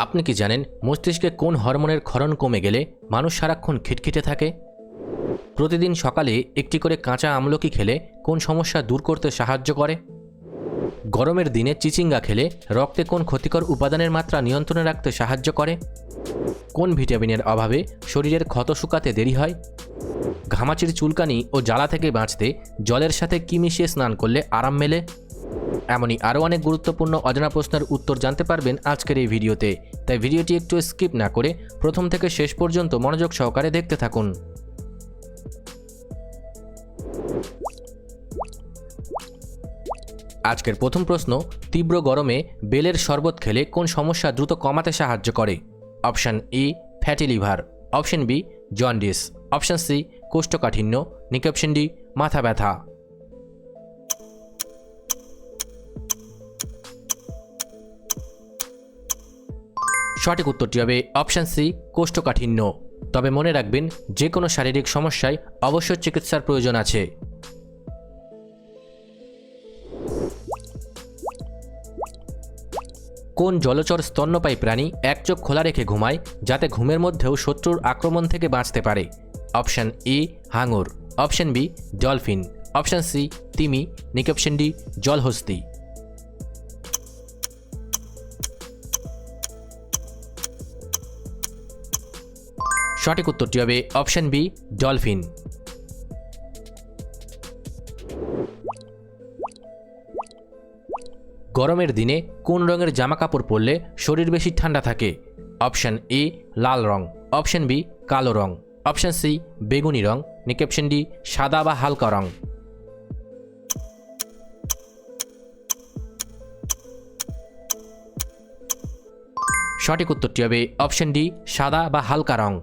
আপনি কি জানেন মস্তিষ্কে কোন হরমোনের ক্ষরণ কমে গেলে মানুষ সারাক্ষণ খিটখিটে থাকে? প্রতিদিন সকালে একটি করে কাঁচা আমলকি খেলে কোন সমস্যা দূর করতে সাহায্য করে? গরমের দিনে চিচিঙ্গা খেলে রক্তে কোন ক্ষতিকর উপাদানের মাত্রা নিয়ন্ত্রণে রাখতে সাহায্য করে? কোন ভিটামিনের অভাবে শরীরের ক্ষত শুকাতে দেরি হয়? ঘামাচির চুলকানি ও জ্বালা থেকে বাঁচতে জলের সাথে কি মিশিয়ে স্নান করলে আরাম মেলে? এমনই আরও অনেক গুরুত্বপূর্ণ অজানা প্রশ্নের উত্তর জানতে পারবেন আজকের এই ভিডিওতে, তাই ভিডিওটি একটু স্কিপ না করে প্রথম থেকে শেষ পর্যন্ত মনোযোগ সহকারে দেখতে থাকুন। আজকের প্রথম প্রশ্ন, তীব্র গরমে বেলের শরবত খেলে কোন সমস্যা দ্রুত কমাতে সাহায্য করে? Option A fatty liver, option B jaundice, option C কোষ্ঠকাঠিন্য, নাকি অপশন ডি মাথা ব্যথা। সঠিক উত্তরটি হবে অপশান সি কোষ্ঠকাঠিন্য। তবে মনে রাখবেন, যে কোনো শারীরিক সমস্যায় অবশ্যই চিকিৎসার প্রয়োজন আছে। কোন জলচর স্তন্যপায়ী প্রাণী এক চোখ খোলা রেখে ঘুমায় যাতে ঘুমের মধ্যেও শত্রুর আক্রমণ থেকে বাঁচতে পারে? অপশান এ হাঙর, অপশান বি ডলফিন, অপশান সি তিমি, নাকি অপশান ডি জলহস্তি। সঠিক উত্তরটি হবে অপশান বি ডলফিন। গরমের দিনে কোন রঙের জামাকাপড় পরলে শরীর বেশি ঠান্ডা থাকে? অপশান এ লাল রং, অপশান বি কালো রং, অপশান সি বেগুনি রং, নাকি অপশান ডি সাদা বা হালকা রং। সঠিক উত্তরটি হবে অপশান ডি সাদা বা হালকা রং।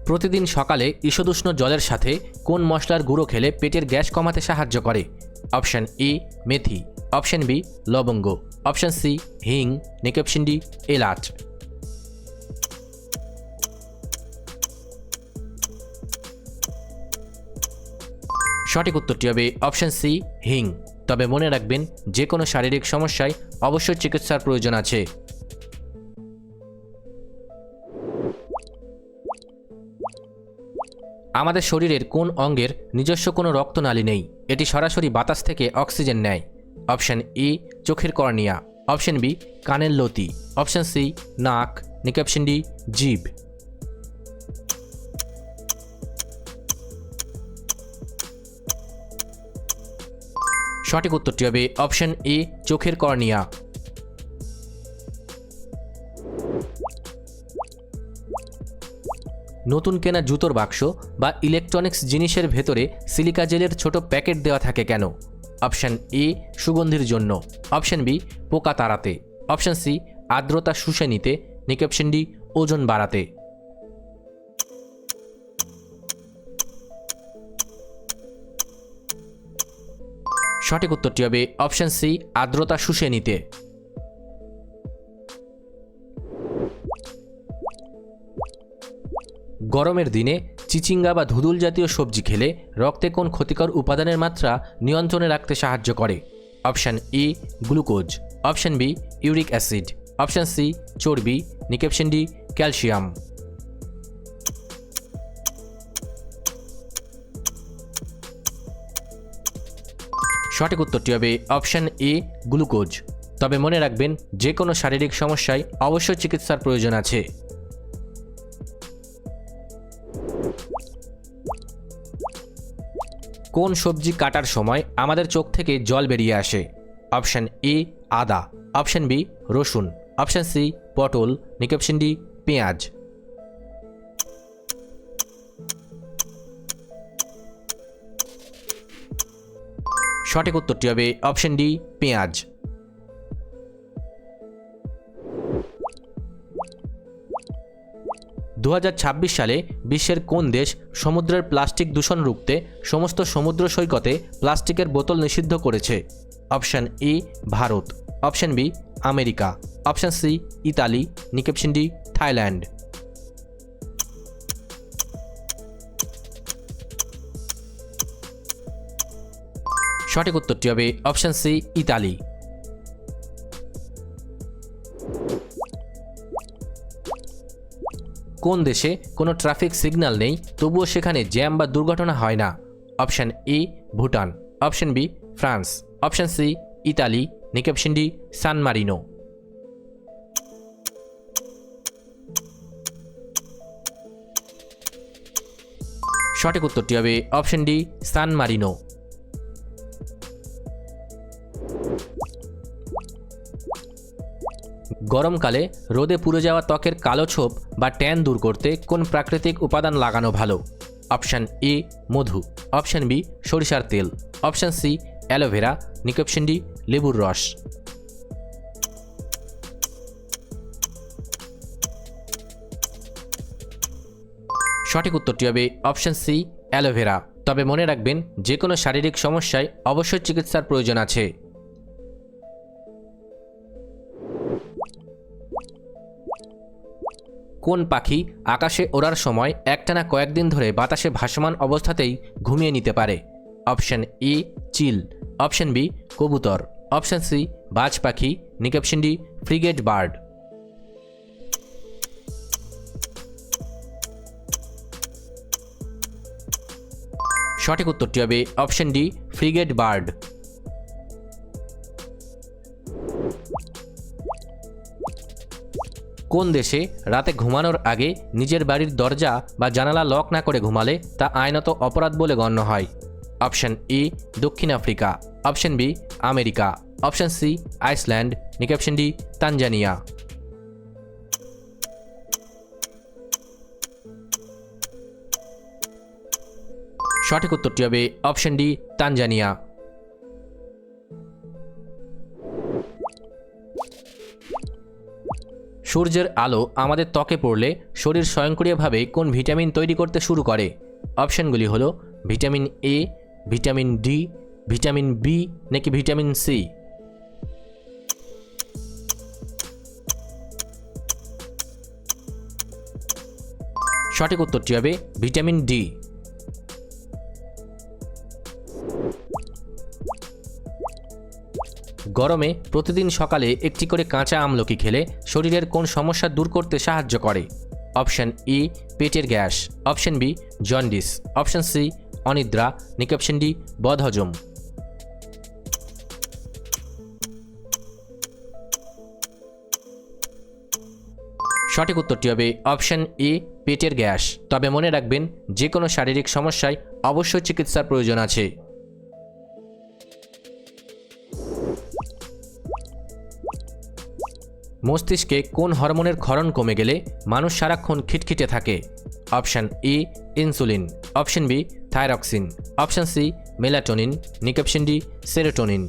প্রতিদিন সকালে ঈষদুষ্ণ জলের সাথে কোন মশলার গুঁড়ো খেলে পেটের গ্যাস কমাতে সাহায্য করে? অপশান এ মেথি, অপশান বি লবঙ্গ, অপশান সি হিং, নাকি অপশান ডি এলাচ। সঠিক উত্তরটি হবে অপশান সি হিং। তবে মনে রাখবেন, যে কোনো শারীরিক সমস্যায় অবশ্যই চিকিৎসার প্রয়োজন আছে। আমাদের শরীরের কোন অঙ্গের নিজস্ব কোনো রক্তনালী নেই? এটি সরাসরি বাতাস থেকে অক্সিজেন নেয়। অপশান এ চোখের কর্নিয়া, অপশান বি কানের লতি, অপশান সি নাক, নাকি অপশান ডি জিভ। সঠিক উত্তরটি হবে অপশান এ চোখের কর্নিয়া। নতুন কেনা জুতোর বাক্স বা ইলেকট্রনিক্স জিনিসের ভেতরে সিলিকা জেলের ছোট প্যাকেট দেওয়া থাকে কেন? অপশান এ সুগন্ধির জন্য, অপশান বি পোকা তাড়াতে, অপশান সি আর্দ্রতা শুষে নিতে, নাকি অপশান ডি ওজন বাড়াতে। সঠিক উত্তরটি হবে অপশান সি আর্দ্রতা শুষে নিতে। গরমের দিনে চিচিঙ্গা বা ধুদুল জাতীয় সবজি খেলে রক্তে কোন ক্ষতিকর উপাদানের মাত্রা নিয়ন্ত্রণে রাখতে সাহায্য করে? Option A glucose, option B uric acid, option C চর্বি, নাকি অপশান ডি ক্যালসিয়াম। সঠিক উত্তরটি হবে অপশান এ গ্লুকোজ। তবে মনে রাখবেন, যে কোনো শারীরিক সমস্যায় অবশ্যই চিকিৎসার প্রয়োজন আছে। কোন সবজি কাটার সময় আমাদের চোখ থেকে জল বেরিয়ে আসে? অপশান এ আদা, অপশান বি রসুন, অপশান সি পটল, নাকি অপশান ডি পেঁয়াজ। সঠিক উত্তরটি হবে অপশান ডি পেঁয়াজ। দু সালে বিশ্বের কোন দেশ সমুদ্রের প্লাস্টিক দূষণ রুখতে সমস্ত সমুদ্র সৈকতে প্লাস্টিকের বোতল নিষিদ্ধ করেছে? Option A Bharat, option B America, option C Italy, নাকি অপশান ডি থাইল্যান্ড। সঠিক উত্তরটি হবে অপশন সি ইতালি। কোন দেশে কোনো ট্রাফিক সিগন্যাল নেই তবুও সেখানে জ্যাম বা দুর্ঘটনা হয় না? Option A Bhutan, option B France, option C Italy, নাকি অপশন ডি সান মারিনো। সঠিক উত্তরটি হবে অপশন ডি সান মারিনো। গরমকালে রোদে পুড়ে যাওয়া ত্বকের কালো ছোপ বা ট্যান দূর করতে কোন প্রাকৃতিক উপাদান লাগানো ভালো? অপশন এ মধু, অপশন বি সরিষার তেল, অপশন সি অ্যালোভেরা, নাকি অপশন ডি লেবুর রস। সঠিক উত্তরটি হবে অপশন সি অ্যালোভেরা। তবে মনে রাখবেন যে কোনো শারীরিক সমস্যায় অবশ্যই চিকিৎসার প্রয়োজন আছে। কোন পাখি আকাশে ওড়ার সময় একটানা কয়েকদিন ধরে বাতাসে ভাসমান অবস্থাতেই ঘুমিয়ে নিতে পারে? অপশন এ চিল, অপশন বি কবুতর, অপশন সি বাজ পাখি, নাকি অপশন ডি ফ্রিগেট বার্ড। সঠিক উত্তরটি হবে অপশন ডি ফ্রিগেট বার্ড। কোন দেশে রাতে ঘুমানোর আগে নিজের বাড়ির দরজা বা জানালা লক না করে ঘুমালে তা আইনত অপরাধ বলে গণ্য হয়? অপশন এ দক্ষিণ Africa, option B America, option C Iceland, নাকি অপশন ডি তানজানিয়া। সঠিক উত্তরটি হবে অপশন ডি তানজানিয়া। সূর্যের আলো আমাদের ত্বকে পড়লে শরীর স্বয়ংক্রিয়ভাবে কোন ভিটামিন তৈরি করতে শুরু করে? অপশনগুলি হলো vitamin A, vitamin D, vitamin B, নাকি ভিটামিন সি। সঠিক উত্তরটি হবে ভিটামিন ডি। গরমে প্রতিদিন সকালে একটি করে কাঁচা আমলকি খেলে শরীরের কোন সমস্যা দূর করতে সাহায্য করে? অপশন এ পেটের gas, option B jaundice, option C অনিদ্রা, নাকি অপশন ডি বদহজম। সঠিক উত্তরটি হবে অপশন এ পেটের গ্যাস। তবে মনে রাখবেন যে কোনো শারীরিক সমস্যায় অবশ্যই চিকিৎসার প্রয়োজন আছে। মস্তিষ্কে কোন হরমোনের ক্ষরণ কমে গেলে মানুষ সারাক্ষণ খিটখিটে থাকে? Option A insulin, option B thyroxine, option C melatonin, নাকি অপশন ডি সেরোটোনিন।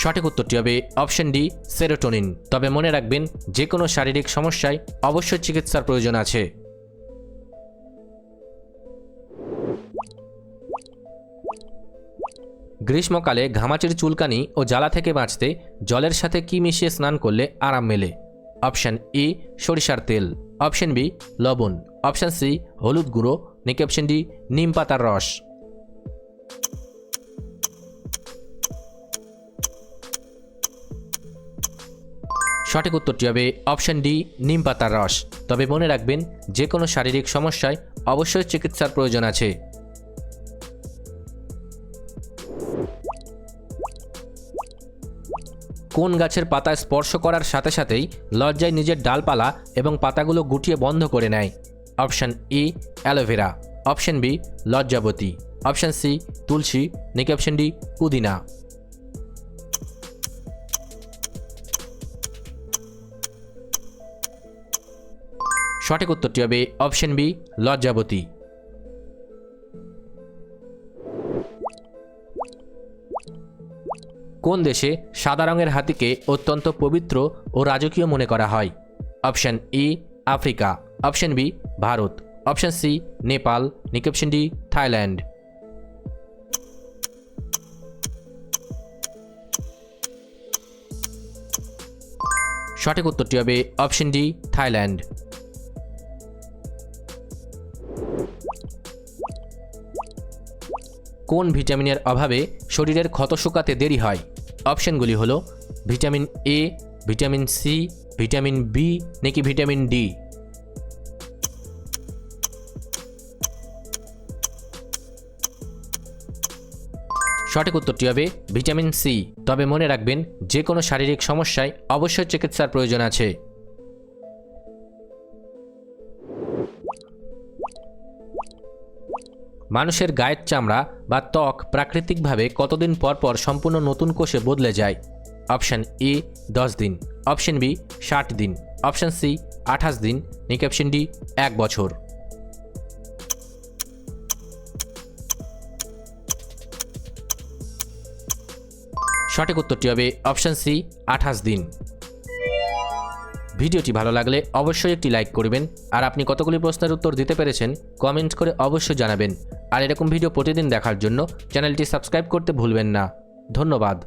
সঠিক উত্তরটি হবে অপশন ডি সেরোটোনিন। তবে মনে রাখবেন যে কোনো শারীরিক সমস্যায় অবশ্যই চিকিৎসার প্রয়োজন আছে। গ্রীষ্মকালে ঘামাচির চুলকানি ও জ্বালা থেকে বাঁচতে জলের সাথে কি মিশিয়ে স্নান করলে আরাম মেলে? অপশন এ সরিষার তেল, অপশন বি লবণ, অপশন সি হলুদ গুঁড়ো, নাকি অপশন ডি নিম পাতার রস। সঠিক উত্তরটি হবে অপশন ডি নিম পাতার রস। তবে মনে রাখবেন যে কোনো শারীরিক সমস্যায় অবশ্যই চিকিৎসার প্রয়োজন আছে। কোন গাছের পাতা স্পর্শ করার সাথে সাথেই লজ্জায় নিজের ডালপালা এবং পাতাগুলো গুটিয়ে বন্ধ করে নেয়? Option A aloe vera, option B লজ্জাবতী, অপশন সি তুলসী, নাকি অপশন ডি পুদিনা। সঠিক উত্তরটি হবে অপশন বি লজ্জাবতী। কোন দেশে সাদা রঙের হাতিকে অত্যন্ত পবিত্র ও রাজকীয় মনে করা হয়? Option A Africa, option B Bharat, option C Nepal, নাকি অপশন ডি থাইল্যান্ড। সঠিক উত্তরটি হবে অপশন ডি থাইল্যান্ড। কোন ভিটামিনের অভাবে শরীরের ক্ষত শুকাতে দেরি হয়? অপশনগুলি হলো vitamin A, vitamin C, vitamin B নাকি ভিটামিন ডি। সঠিক উত্তরটি হবে ভিটামিন সি। তবে মনে রাখবেন, যে কোনো শারীরিক সমস্যায় অবশ্যই চিকিৎসার প্রয়োজন আছে। মানুষের গায়ের চামড়া বা ত্বক প্রাকৃতিকভাবে কতদিন পর পর সম্পূর্ণ নতুন কোষে বদলে যায়? অপশান এ 10 দিন, অপশান বি 60 দিন, অপশান সি 28 দিন নাকি অপশান ডি 1 বছর। সঠিক উত্তরটি হবে অপশান সি 28 দিন। ভিডিওটি ভালো লাগলে অবশ্যই একটি লাইক করবেন, আর আপনি কতগুলি প্রশ্নের উত্তর দিতে পেরেছেন কমেন্ট করে অবশ্যই জানাবেন। আর এরকম ভিডিও প্রতিদিন দেখার জন্য চ্যানেলটি সাবস্ক্রাইব করতে ভুলবেন না। ধন্যবাদ।